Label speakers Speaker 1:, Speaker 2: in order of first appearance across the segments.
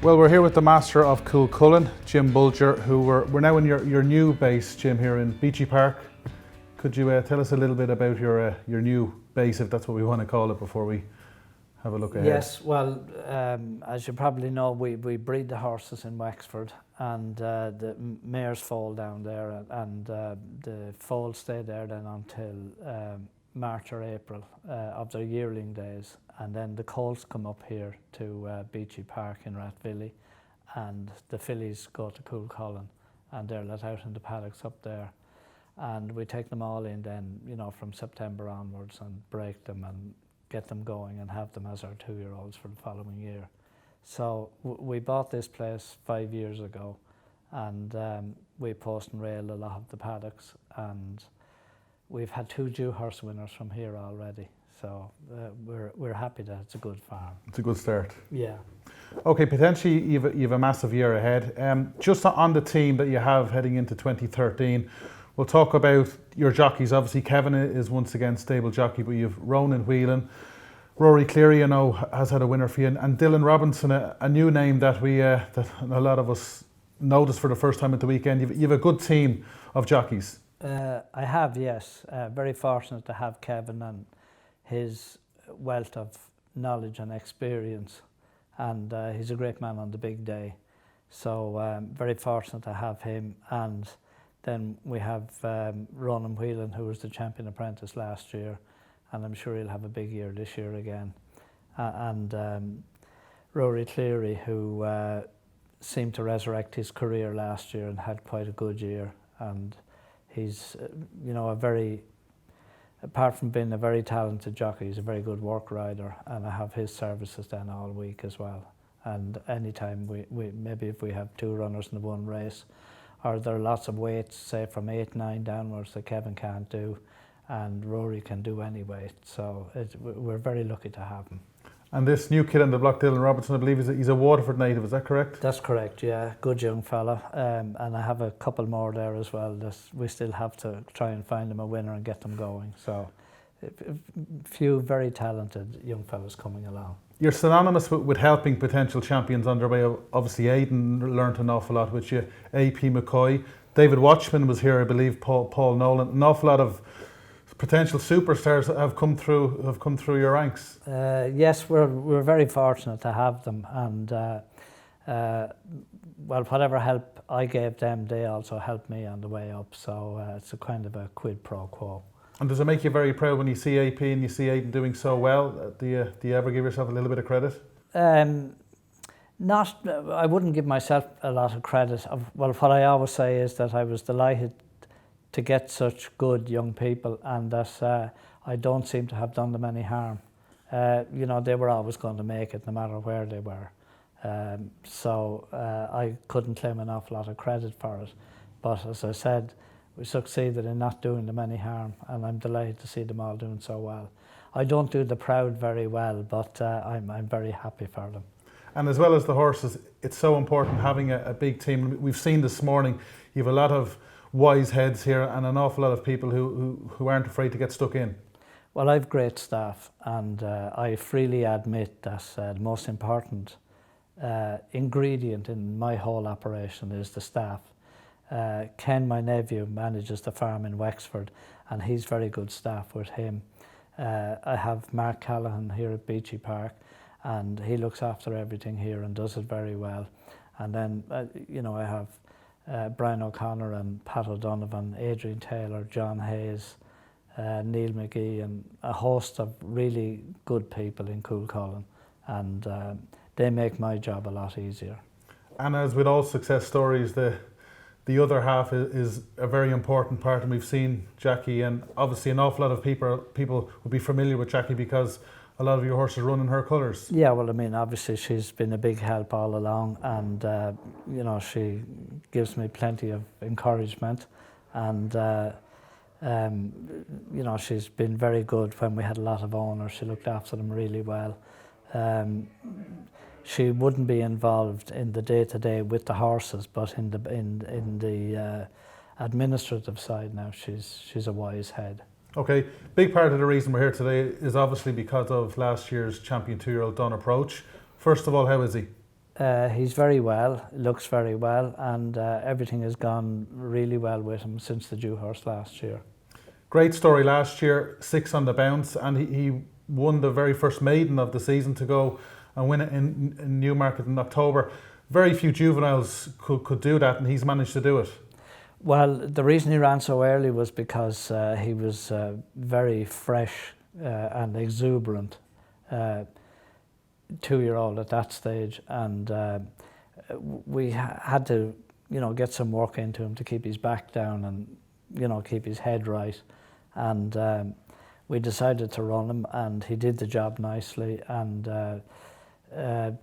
Speaker 1: Well, we're here with the master of Coolcullen, Jim Bolger, who we're now in your new base, Jim, here in Beechy Park. Could you tell us a little bit about your new base, if that's what we want to call it, before we have a look ahead?
Speaker 2: Yes, well, as you probably know, we breed the horses in Wexford, and the mares foal down there, and the foals stay there then until March or April of their yearling days, and then the colts come up here to Beechy Park in Rathvilly, and the fillies go to Coolcullen, and they're let out in the paddocks up there, and we take them all in then, you know, from September onwards, and break them and get them going and have them as our 2-year-olds for the following year. So we bought this place 5 years ago, and we post and rail a lot of the paddocks, and we've had 2 Dewhurst winners from here already. So we're happy that it's a good farm.
Speaker 1: It's a good start.
Speaker 2: Yeah.
Speaker 1: Okay, potentially you've a massive year ahead. Just on the team that you have heading into 2013, we'll talk about your jockeys. Obviously, Kevin is once again stable jockey, but you've Ronan Whelan. Rory Cleary, you know, has had a winner for you, and Dylan Robinson, a new name that that a lot of us noticed for the first time at the weekend. You've a good team of jockeys.
Speaker 2: I have, yes. Very fortunate to have Kevin and his wealth of knowledge and experience, and he's a great man on the big day. So very fortunate to have him. And then we have Ronan Whelan, who was the champion apprentice last year, and I'm sure he'll have a big year this year again. And Rory Cleary, who seemed to resurrect his career last year and had quite a good year. And he's, you know, apart from being a very talented jockey, he's a very good work rider, and I have his services then all week as well. And anytime we maybe if we have 2 runners in the one race, or there are lots of weights, say from 8, 9 downwards, that Kevin can't do, and Rory can do any weight. So we're very lucky to have him. And
Speaker 1: this new kid on the block, Dylan Robertson, I believe he's a Waterford native, is that correct?
Speaker 2: That's correct, yeah. Good young fella. And I have a couple more there as well. We still have to try and find them a winner and get them going. So a few very talented young fellas coming along.
Speaker 1: You're synonymous with helping potential champions on their way. Obviously, Aidan learnt an awful lot with you. AP McCoy, David Watchman was here, I believe. Paul Nolan, an awful lot of potential superstars have come through your ranks.
Speaker 2: Yes, we're very fortunate to have them, and well, whatever help I gave them, they also helped me on the way up. So it's a kind of a quid pro quo.
Speaker 1: And does it make you very proud when you see AP and you see Aidan doing so well? Do you ever give yourself a little bit of credit?
Speaker 2: I wouldn't give myself a lot of credit. Well, what I always say is that I was delighted to get such good young people, and that I don't seem to have done them any harm. You know, they were always going to make it no matter where they were. So I couldn't claim an awful lot of credit for it. But as I said, we succeeded in not doing them any harm, and I'm delighted to see them all doing so well. I don't do the proud very well, but I'm very happy for them.
Speaker 1: And as well as the horses, it's so important having a big team. We've seen this morning, you have a lot of wise heads here and an awful lot of people who aren't afraid to get stuck in.
Speaker 2: Well, I've great staff, and I freely admit that the most important ingredient in my whole operation is the staff. Ken, my nephew, manages the farm in Wexford, and he's very good staff with him. I have Mark Callahan here at Beechy Park, and he looks after everything here and does it very well. And then, you know, I have Brian O'Connor and Pat O'Donovan, Adrian Taylor, John Hayes, Neil McGee, and a host of really good people in Coolcullen, and they make my job a lot easier. And
Speaker 1: as with all success stories, the other half is a very important part, and we've seen Jackie, and obviously an awful lot of people will be familiar with Jackie because a lot of your horses run in her colours. Yeah, well, I mean, obviously she's been a big help all along, and you know, she gives me plenty of encouragement, and you know, she's been very good when we had a lot of owners. She looked after them really well. She wouldn't be involved in the day-to-day with the horses, but in the administrative side now, she's a wise head. Okay, big part of the reason we're here today is obviously because of last year's champion 2-year-old Don Approach. First of all, how is he?
Speaker 2: He's very well, looks very well, and everything has gone really well with him since the Dewhurst last year.
Speaker 1: Great story last year, 6 on the bounce, and he won the very first maiden of the season to go and win it in Newmarket in October. Very few juveniles could do that, and he's managed to do it.
Speaker 2: Well, the reason he ran so early was because he was very fresh and exuberant 2-year-old at that stage, and we had to, get some work into him to keep his back down and, keep his head right. And we decided to run him, and he did the job nicely. And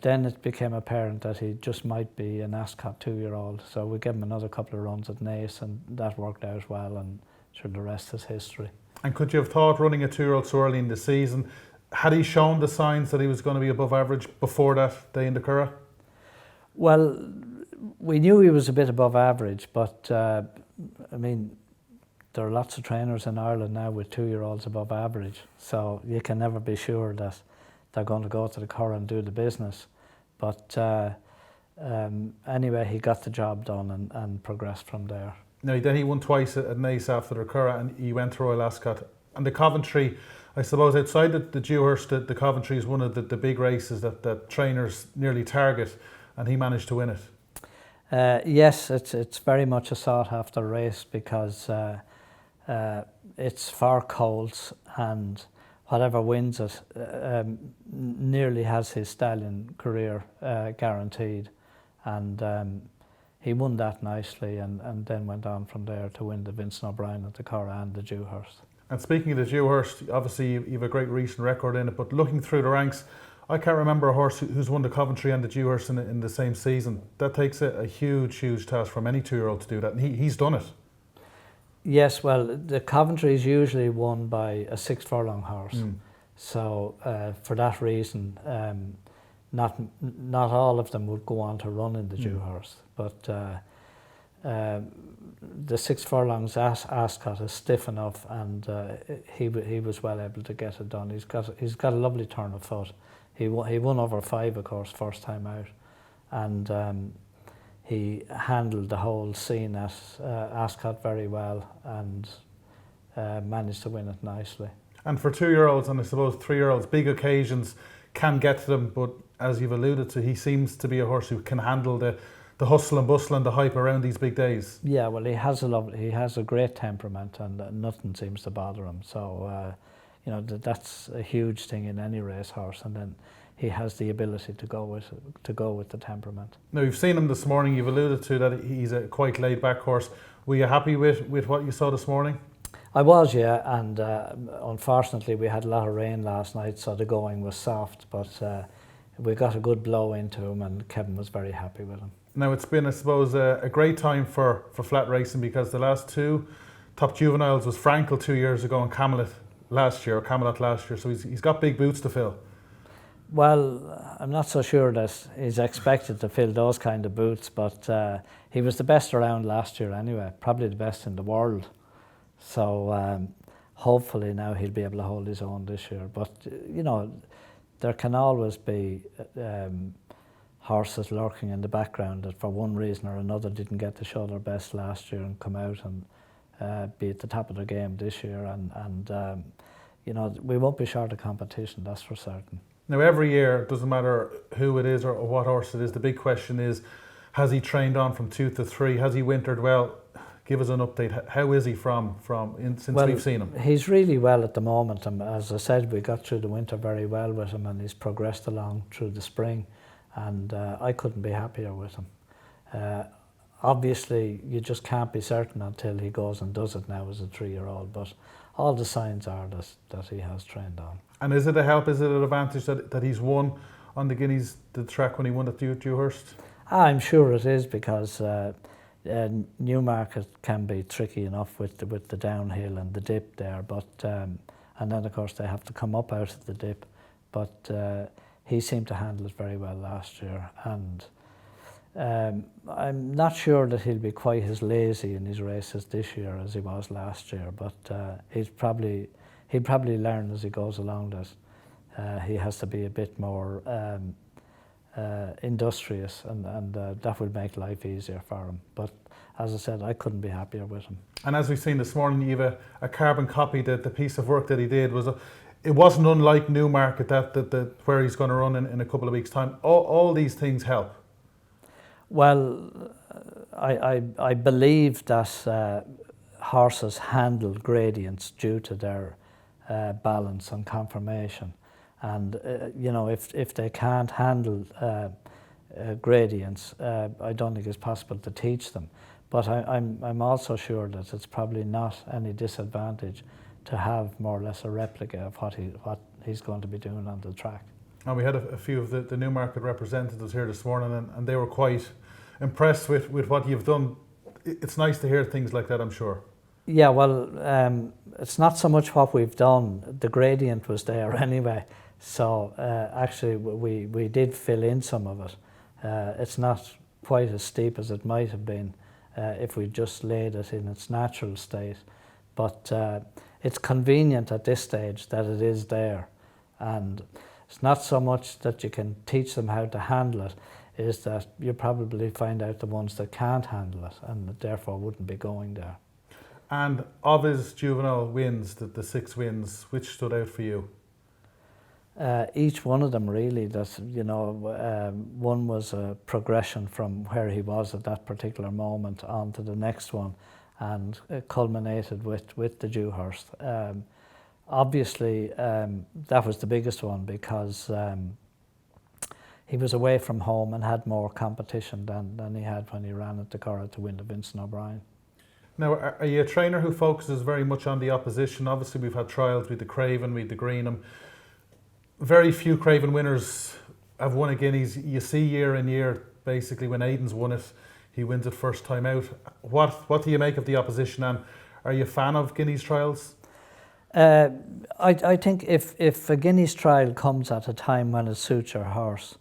Speaker 2: then it became apparent that he just might be an Ascot 2-year-old. So we gave him another couple of runs at Naas, and that worked out well, and sure, the rest is history. And
Speaker 1: could you have thought running a 2-year-old so early in the season, had he shown the signs that he was going to be above average before that day in the Curragh?
Speaker 2: Well, we knew he was a bit above average, but there are lots of trainers in Ireland now with 2-year-olds above average, so you can never be sure that they're going to go to the Curragh and do the business. But anyway, he got the job done and progressed from there.
Speaker 1: Now, then he won twice at Naas after the Curragh, and he went to Royal Ascot. And the Coventry, I suppose outside the Dewhurst, the Coventry is one of the big races that trainers nearly target, and he managed to win it.
Speaker 2: Yes, it's very much a sought after race because it's for colts, and whatever wins it nearly has his stallion career guaranteed. And he won that nicely, and then went on from there to win the Vincent O'Brien at the Curragh and the Dewhurst.
Speaker 1: And speaking of the Dewhurst, obviously you have a great recent record in it, but looking through the ranks, I can't remember a horse who's won the Coventry and the Dewhurst in the same season. That takes a huge task from any 2-year-old to do that, and he's done it.
Speaker 2: Yes, well, the Coventry is usually won by a 6 furlong horse. So for that reason, not all of them would go on to run in the Dewhurst, but the 6 furlongs Ascot is stiff enough, and he was well able to get it done. He's got a lovely turn of foot. He won over 5, of course, first time out, and he handled the whole scene at Ascot very well, and managed to win it nicely. And
Speaker 1: for 2-year-olds, and I suppose 3-year-olds, big occasions can get to them, but as you've alluded to, he seems to be a horse who can handle the hustle and bustle and the hype around these big days.
Speaker 2: Yeah, well, he has a great temperament, and nothing seems to bother him. So, that's a huge thing in any racehorse, and then he has the ability to go with the temperament.
Speaker 1: Now, you've seen him this morning. You've alluded to that he's a quite laid-back horse. Were you happy with what you saw this morning?
Speaker 2: I was, yeah, and unfortunately we had a lot of rain last night, so the going was soft, but we got a good blow into him, and Kevin was very happy with him.
Speaker 1: Now, it's been, I suppose, a great time for flat racing, because the last 2 top juveniles was Frankel 2 years ago and Camelot last year, so he's got big boots to fill.
Speaker 2: Well, I'm not so sure that he's expected to fill those kind of boots, but he was the best around last year anyway, probably the best in the world. So hopefully now he'll be able to hold his own this year. But, there can always be horses lurking in the background that for one reason or another didn't get to show their best last year and come out and be at the top of their game this year. And we won't be short of competition, that's for certain.
Speaker 1: Now, every year, it doesn't matter who it is or what horse it is, the big question is, has he trained on from 2 to 3? Has he wintered well? Give us an update. How is he since we've seen him?
Speaker 2: He's really well at the moment. And as I said, we got through the winter very well with him, and he's progressed along through the spring. And I couldn't be happier with him. Obviously, you just can't be certain until he goes and does it now as a 3-year-old. But all the signs are that he has trained on. And
Speaker 1: is it a help? Is it an advantage that he's won on the Guineas, the track when he won at Dewhurst?
Speaker 2: I'm sure it is, because Newmarket can be tricky enough with the downhill and the dip there, but and then of course they have to come up out of the dip, but he seemed to handle it very well last year, and I'm not sure that he'll be quite as lazy in his races this year as he was last year, but he'll probably learn as he goes along that he has to be a bit more industrious, and that would make life easier for him. But as I said, I couldn't be happier with him.
Speaker 1: And as we've seen this morning, you have a carbon copy that the piece of work that he did it wasn't unlike Newmarket that where he's going to run in a couple of weeks' time. All these things help.
Speaker 2: Well, I believe that horses handle gradients due to their balance and conformation, and if they can't handle gradients, I don't think it's possible to teach them. But I'm also sure that it's probably not any disadvantage to have more or less a replica of what he's going to be doing on the track.
Speaker 1: And we had a few of the Newmarket representatives here this morning, and they were quite impressed with what you've done. It's nice to hear things like that, I'm sure.
Speaker 2: Yeah, well, it's not so much what we've done. The gradient was there anyway. So actually we did fill in some of it. It's not quite as steep as it might have been if we just laid it in its natural state. But it's convenient at this stage that it is there. And it's not so much that you can teach them how to handle it, is that you probably find out the ones that can't handle it and therefore wouldn't be going there.
Speaker 1: And of his juvenile wins, the 6 wins, which stood out for you?
Speaker 2: Each one of them really. One was a progression from where he was at that particular moment on to the next one, and it culminated with the Dewhurst. Obviously, that was the biggest one because he was away from home and had more competition than he had when he ran at the Curragh to win the Vincent O'Brien.
Speaker 1: Now, are you a trainer who focuses very much on the opposition? Obviously, we've had trials with the Craven, with the Greenham. Very few Craven winners have won a Guineas. You see year in year, basically, when Aidan's won it, he wins it first time out. What do you make of the opposition, and are you a fan of Guineas trials?
Speaker 2: I think if a Guineas trial comes at a time when it suits your horse,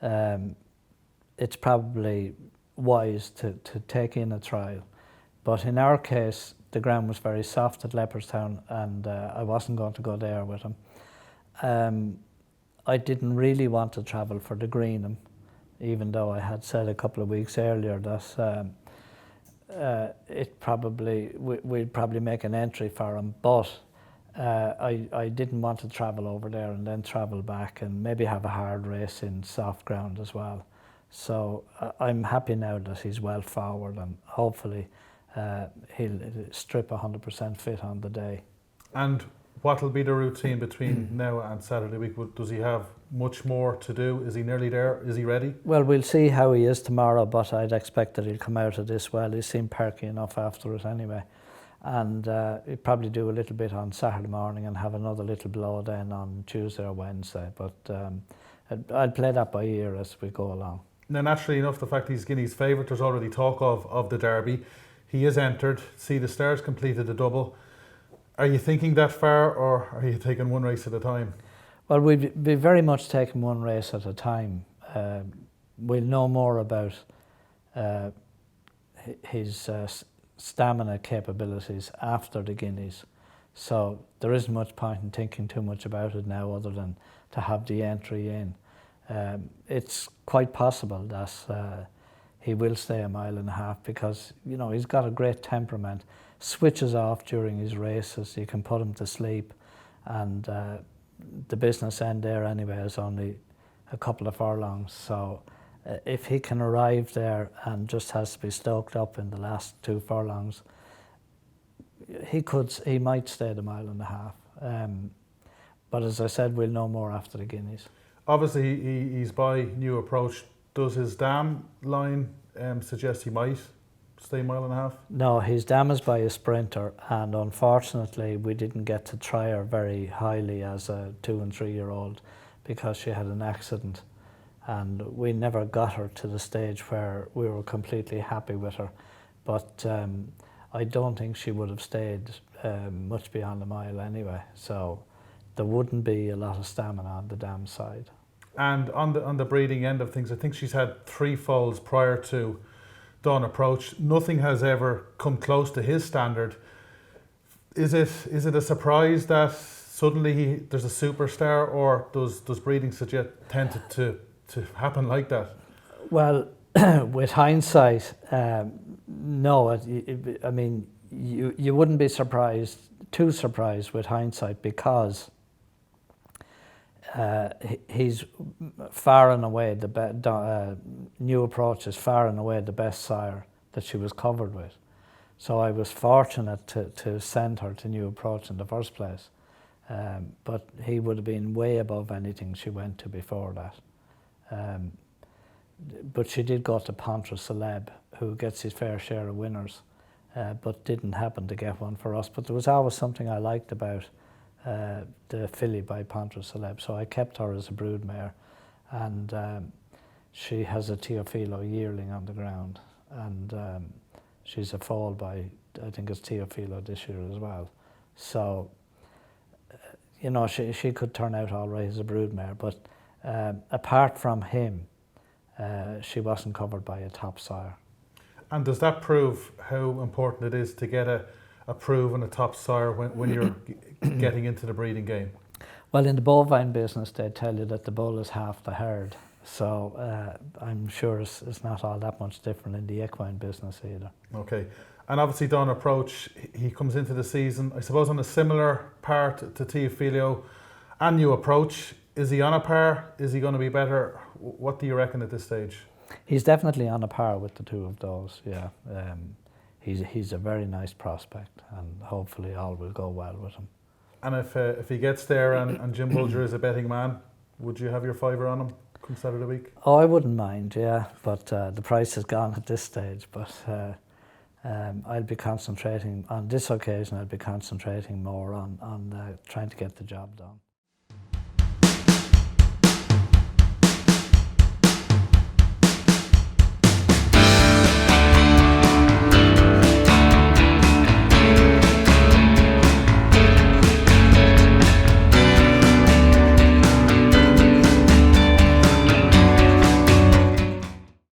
Speaker 2: it's probably wise to take in a trial. But in our case, the ground was very soft at Leopardstown, and I wasn't going to go there with him. I didn't really want to travel for the Greenham, even though I had said a couple of weeks earlier that we'd probably make an entry for him. But I didn't want to travel over there and then travel back and maybe have a hard race in soft ground as well. So I'm happy now that he's well forward, and hopefully he'll strip 100% fit on the day.
Speaker 1: And what will be the routine between now and Saturday week? Does he have much more to do? Is he nearly there? Is he ready?
Speaker 2: Well, we'll see how he is tomorrow, but I'd expect that he'll come out of this well. He seemed perky enough after it anyway. And he'll probably do a little bit on Saturday morning and have another little blow then on Tuesday or Wednesday. But I'll play that by ear as we go along.
Speaker 1: Now, naturally enough, the fact he's Guineas favourite, there's already talk of the Derby. He is entered. See the Stars completed the double. Are you thinking that far, or are you taking one race at a time?
Speaker 2: Well, we'd be very much taking one race at a time. We'll know more about his stamina capabilities after the Guineas. So there isn't much point in thinking too much about it now other than to have the entry in. It's quite possible that he will stay a mile and a half because, he's got a great temperament. Switches off during his races, you can put him to sleep, and the business end there anyway is only a couple of furlongs. So if he can arrive there and just has to be stoked up in the last 2 furlongs, he might stay the mile and a half. But as I said, we'll know more after the Guineas.
Speaker 1: Obviously, he's by new approach. Does his dam line suggest he might stay a mile and a half? No,
Speaker 2: his dam is by a sprinter, and unfortunately we didn't get to try her very highly as a 2 and 3 year old because she had an accident, and we never got her to the stage where we were completely happy with her. But I don't think she would have stayed much beyond a mile anyway, so there wouldn't be a lot of stamina on the dam side.
Speaker 1: And on the breeding end of things, I think she's had 3 foals prior to Dawn Approach. Nothing has ever come close to his standard. Is it a surprise that suddenly there's a superstar, or does breeding suggest tend to to happen like that?
Speaker 2: Well, with hindsight, no. I mean, you wouldn't be too surprised with hindsight, because he's far and away New Approach is far and away the best sire that she was covered with. So I was fortunate to send her to New Approach in the first place. But he would have been way above anything she went to before that. But she did go to Pontra Celeb, who gets his fair share of winners, but didn't happen to get one for us. But there was always something I liked about the filly by Pontra Celeb, so I kept her as a broodmare, and she has a Teofilo yearling on the ground, and she's a foal by, I think it's Teofilo this year as well. So, you know, she could turn out all right as a broodmare, but apart from him, she wasn't covered by a top sire. And
Speaker 1: does that prove how important it is to get a proven, a top sire when you're getting into the breeding game?
Speaker 2: Well, in the bovine business, they tell you that the bull is half the herd. So I'm sure it's not all that much different in the equine business either.
Speaker 1: Okay. And obviously Don Approach, he comes into the season, I suppose, on a similar par to Teofilo and New Approach. Is he on a par? Is he going to be better? What do you reckon at this stage?
Speaker 2: He's definitely on a par with the two of those, yeah. He's a very nice prospect, and hopefully all will go well with him.
Speaker 1: And if he gets there and Jim Bolger is a betting man, would you have your fiver on him come Saturday week?
Speaker 2: Oh, I wouldn't mind, yeah, but the price is gone at this stage. But I'll be concentrating, on this occasion, I'll be concentrating more on trying to get the job done.